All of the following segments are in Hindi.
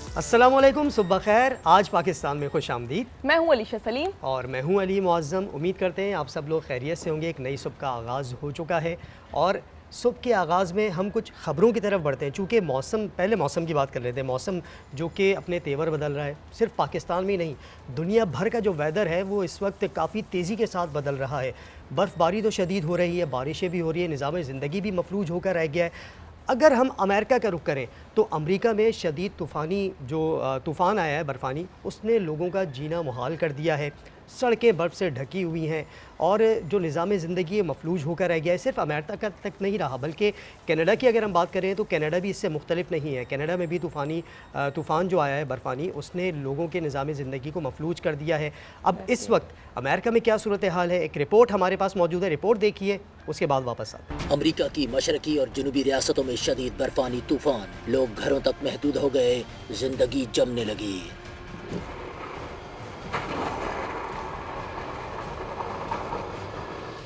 अस्सलामुअलैकुम, सुबह खैर। आज पाकिस्तान में खुश आमदीद। मैं हूँ अलीशा सलीम और मैं हूँ अली मुअज़्ज़म। उम्मीद करते हैं आप सब लोग खैरियत से होंगे। एक नई सुबह का आगाज़ हो चुका है और सुबह के आगाज़ में हम कुछ ख़बरों की तरफ बढ़ते हैं। चूँकि पहले मौसम की बात कर लेते हैं। मौसम जो कि अपने तेवर बदल रहा है, सिर्फ पाकिस्तान में ही नहीं, दुनिया भर का जो वेदर है वो इस वक्त काफ़ी तेज़ी के साथ बदल रहा है। बर्फ़बारी तो शदीद हो रही है, बारिशें भी हो रही है, निज़ाम ज़िंदगी भी मफलूज होकर रह गया है। अगर हम अमेरिका का रुख करें तो अमेरिका में शदीद तूफ़ान आया है बर्फ़ानी, उसने लोगों का जीना मुहाल कर दिया है। सड़कें बर्फ़ से ढकी हुई हैं और जो निज़ाम ज़िंदगी है मफलूज होकर रह गया है। सिर्फ अमेरिका का तक नहीं रहा, बल्कि कनाडा की अगर हम बात करें तो कनाडा भी इससे मुख्तलिफ नहीं है। कनाडा में भी तूफ़ान जो आया है बर्फ़ानी, उसने लोगों के निज़ाम ज़िंदगी को मफलूज कर दिया है। अब इस वक्त अमेरिका में क्या सूरत हाल है, एक रिपोर्ट हमारे पास मौजूद है। रिपोर्ट देखिए, उसके बाद वापस आते हैं। अमेरिका की मशरकी और जनूबी रियासतों में शदीद बर्फानी तूफान, लोग घरों तक महदूद हो गए, जिंदगी जमने लगी।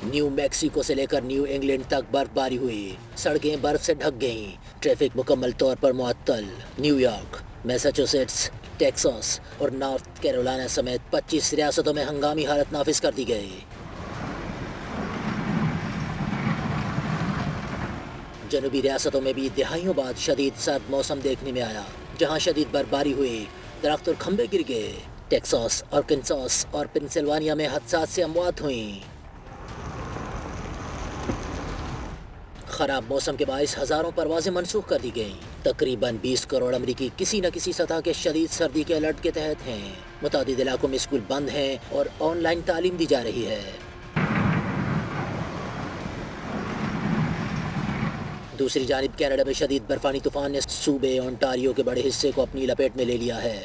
न्यू मैक्सिको से लेकर न्यू इंग्लैंड तक बर्फबारी हुई, सड़कें बर्फ से ढक गईं, ट्रैफिक मुकम्मल तौर पर मुअत्तल। न्यूयॉर्क, मैसाचुसेट्स, टेक्सास और नॉर्थ कैरोलिना समेत 25 रियासतों में हंगामी हालत नाफिज कर दी गई। जनूबी रियासतों में भी दिहाइयों बाद शदीद सर्द मौसम देखने में आया, जहां शदीद बर्फबारी हुई, दरख्त और खंबे गिर गए। टेक्सास, आर्कांसास और पेंसिल्वानिया में हादसात से अमवात हुई। खराब मौसम के बायस हजारों परवाजें मनसूख कर दी गईं। तकरीबन 20 करोड़ अमरीकी किसी न किसी सतह के शदीद सर्दी के अलर्ट के तहत हैं। मुतादिद इलाकों में स्कूल बंद हैं और ऑनलाइन तालीम दी जा रही है। दूसरी जानिब कनाडा में शदीद बर्फानी तूफान ने सूबे ओंटारियो के बड़े हिस्से को अपनी लपेट में ले लिया है।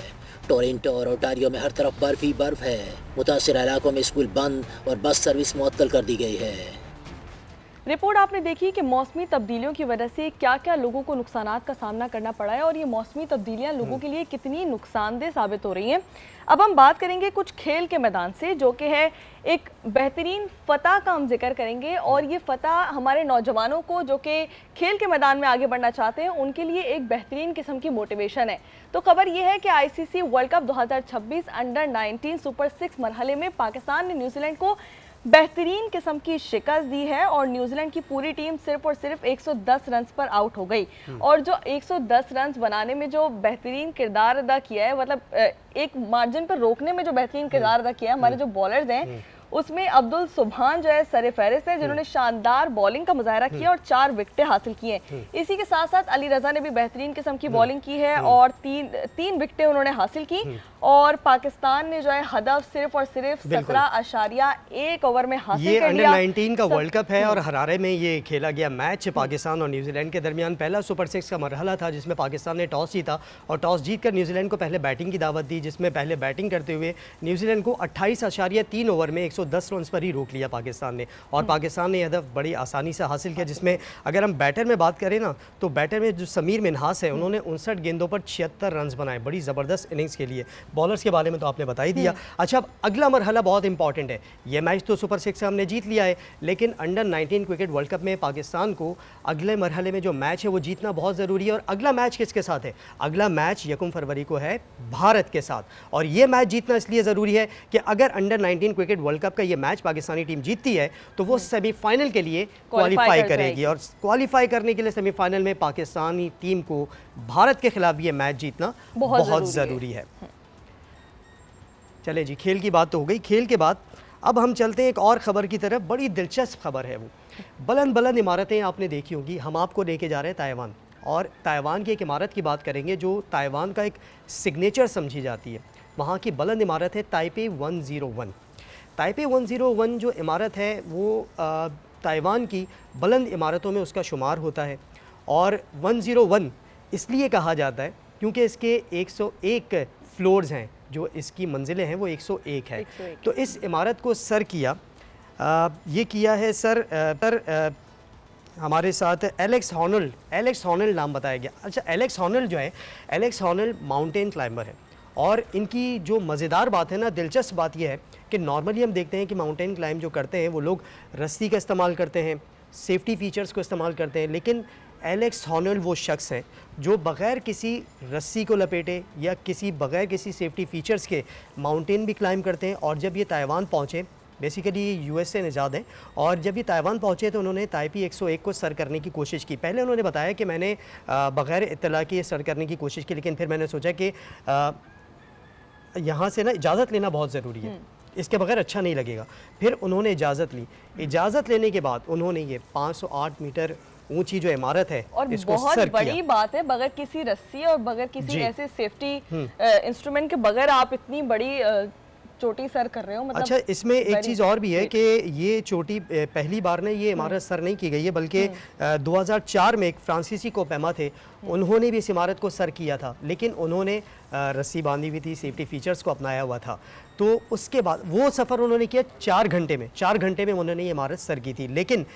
टोरंटो और ओंटारियो में हर तरफ बर्फ ही बर्फ है। मुतासिर इलाकों में स्कूल बंद और बस सर्विस मुअत्तल कर दी गई है। रिपोर्ट आपने देखी कि मौसमी तब्दीलियों की वजह से क्या क्या लोगों को नुकसानात का सामना करना पड़ा है और ये मौसमी तब्दीलियां लोगों के लिए कितनी नुकसानदेह साबित हो रही हैं। अब हम बात करेंगे कुछ खेल के मैदान से, जो कि है एक बेहतरीन फ़तह का हम जिक्र करेंगे। और ये फ़तह हमारे नौजवानों को जो कि खेल के मैदान में आगे बढ़ना चाहते हैं, उनके लिए एक बेहतरीन किस्म की मोटिवेशन है। तो खबर ये है कि ICC world cup 2026 under 19 super 6 मरहले में पाकिस्तान ने न्यूजीलैंड को बेहतरीन किस्म की शिकस्त दी है और न्यूजीलैंड की पूरी टीम सिर्फ और सिर्फ 110 रन पर आउट हो गई। और जो 110 रन बनाने में जो बेहतरीन किरदार अदा किया है, मतलब एक मार्जिन पर रोकने में जो बेहतरीन किरदार अदा किया है हमारे जो बॉलर्स हैं, उसमें अब्दुल सुबहान जो है सरे फहरिस्त है, जिन्होंने शानदार बॉलिंग का मुजाहरा किया और 4 विकेटें हासिल की हैं। इसी के साथ साथ अली रजा ने भी बेहतरीन किस्म की बॉलिंग की है और तीन विकेटें उन्होंने हासिल की। और पाकिस्तान ने जो है हदफ सिर्फ और सिर्फ 17.1 ओवर में हासिल ये कर अंडर लिया। 19 का वर्ल्ड कप है और हरारे में ये खेला गया मैच पाकिस्तान और न्यूजीलैंड के दरमियान पहला सुपर 6 का मरहला था, जिसमें पाकिस्तान ने टॉस जीता और टॉस जीतकर न्यूजीलैंड को पहले बैटिंग की दावत दी, जिसमें पहले बैटिंग करते हुए न्यूजीलैंड को 28.3 ओवर में 110 रन पर ही रोक लिया पाकिस्तान ने। और पाकिस्तान ने हदफ बड़ी आसानी से हासिल किया, जिसमें अगर हम बैटर में बात करें ना, तो बैटर में जो समीर मिन्हास है, उन्होंने 59 गेंदों पर 76 रन बनाए, बड़ी ज़बरदस्त इनिंग्स के लिए। बॉलर्स के बारे में तो आपने बता ही दिया। अच्छा, अब अगला मरहला बहुत इंपॉर्टेंट है। ये मैच तो सुपर 6 से हमने जीत लिया है, लेकिन अंडर 19 क्रिकेट वर्ल्ड कप में पाकिस्तान को अगले मरहले में जो मैच है वो जीतना बहुत ज़रूरी है। और अगला मैच किसके साथ है? अगला मैच 1 फरवरी को है भारत के साथ। और ये मैच जीतना इसलिए ज़रूरी है कि अगर अंडर 19 क्रिकेट वर्ल्ड कप का ये मैच पाकिस्तानी टीम जीतती है तो वो सेमीफाइनल के लिए क्वालिफाई करेगी। और क्वालिफाई करने के लिए सेमीफाइनल में पाकिस्तानी टीम को भारत के खिलाफ ये मैच जीतना बहुत ज़रूरी है। चले जी, खेल की बात तो हो गई। खेल के बाद अब हम चलते हैं एक और ख़बर की तरफ। बड़ी दिलचस्प खबर है वो। बुलंद बुलंद इमारतें आपने देखी होंगी। हम आपको लेके जा रहे हैं ताइवान, और ताइवान की एक इमारत की बात करेंगे जो ताइवान का एक सिग्नेचर समझी जाती है। वहाँ की बुलंद इमारत है ताइपे 101। ताइपे 101 जो इमारत है वो ताइवान की बुलंद इमारतों में उसका शुमार होता है। और 101 इसलिए कहा जाता है क्योंकि इसके 101 फ्लोर्स हैं, जो इसकी मंजिलें हैं वो 101 है। तो इस इमारत को सर किया ये किया है हमारे साथ एलेक्स हॉनल्ड नाम बताया गया। अच्छा, एलेक्स हॉनल्ड जो है, एलेक्स हॉनल्ड माउंटेन क्लाइंबर है। और इनकी जो मज़ेदार बात है ना, दिलचस्प बात यह है कि नॉर्मली हम देखते हैं कि माउंटेन क्लाइंब जो करते हैं वो लोग रस्सी का इस्तेमाल करते हैं, सेफ्टी फ़ीचर्स को इस्तेमाल करते हैं, लेकिन एलेक्स हॉनल वो शख्स हैं जो बग़ैर किसी रस्सी को लपेटे या बग़ैर किसी सेफ्टी फीचर्स के माउंटेन भी क्लाइम करते हैं। और जब ये ताइवान पहुँचे, बेसिकली ये यूएस से निजात हैं, और जब ये ताइवान पहुँचे तो उन्होंने ताइपी 101 को सर करने की कोशिश की। पहले उन्होंने बताया कि मैंने बग़ैर इत्तला के सर करने की कोशिश की, लेकिन फिर मैंने सोचा कि यहाँ से ना इजाज़त लेना बहुत ज़रूरी है, इसके बगैर अच्छा नहीं लगेगा। फिर उन्होंने इजाज़त ली। इजाज़त लेने के बाद उन्होंने ये 508 मीटर ऊंची जो इमारत है और इसको बहुत सर बड़ी किया। बात है, बगैर किसी रस्सी और बगैर किसी जी। ऐसे सेफ्टी इंस्ट्रूमेंट के बगैर आप इतनी बड़ी चोटी सर कर रहे हो। मतलब अच्छा, इसमें एक very- चीज़ और भी है जी। कि ये चोटी पहली बार ने ये इमारत सर नहीं की गई है, बल्कि 2004 में एक फ्रांसीसी कोपेमा थे, उन्होंने भी इस इमारत को सर किया था, लेकिन उन्होंने रस्सी बांधी हुई थी, सेफ्टी फीचर्स को अपनाया हुआ था। तो उसके बाद वो सफ़र उन्होंने किया 4 घंटे में, 4 घंटे में उन्होंने ये इमारत सर की थी। लेकिन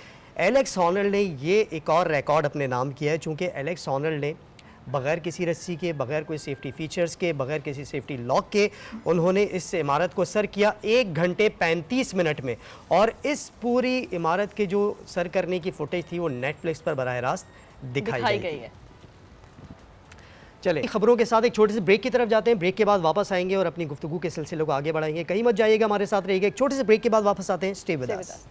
एलेक्स हॉनल ने ये एक और रिकॉर्ड अपने नाम किया है, चूँकि एलेक्स हॉनल ने बग़ैर किसी रस्सी के, बग़ैर कोई सेफ्टी फीचर्स के, बग़ैर किसी सेफ्टी लॉक के उन्होंने इस इमारत को सर किया 1 घंटे 35 मिनट में। और इस पूरी इमारत के जो सर करने की फुटेज थी वो नेटफ्लिक्स पर बराह रास्त दिखाई गई है। चले खबरों के साथ एक छोटे से ब्रेक की तरफ जाते हैं। ब्रेक के बाद वापस आएंगे और अपनी गुफ्तगू के सिलसिले को आगे बढ़ाएंगे। कहीं मत जाइएगा, हमारे साथ रहिएगा। एक छोटे से ब्रेक के बाद वापस आते हैं। Stay with us.